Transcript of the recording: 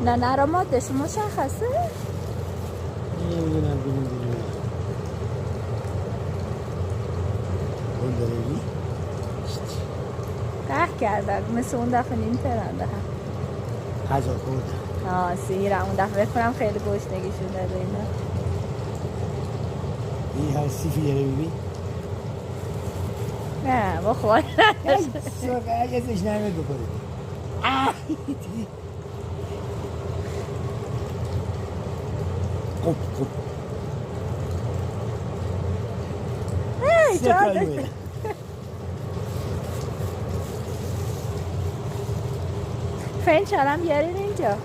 نه نرامادش مشخصه؟ نمیدونم ببینیم اون داری؟ قهر کردن مثل اون دفعه نیم پرنده هم غذا خوردم سیرم اون دفعه بکنم خیلی گشنگیشون داده اینا این هر سیفی داره ببین نه با خواهی سرقه ازش نمید بکنه خوب فرنچ هم بیارین اینجا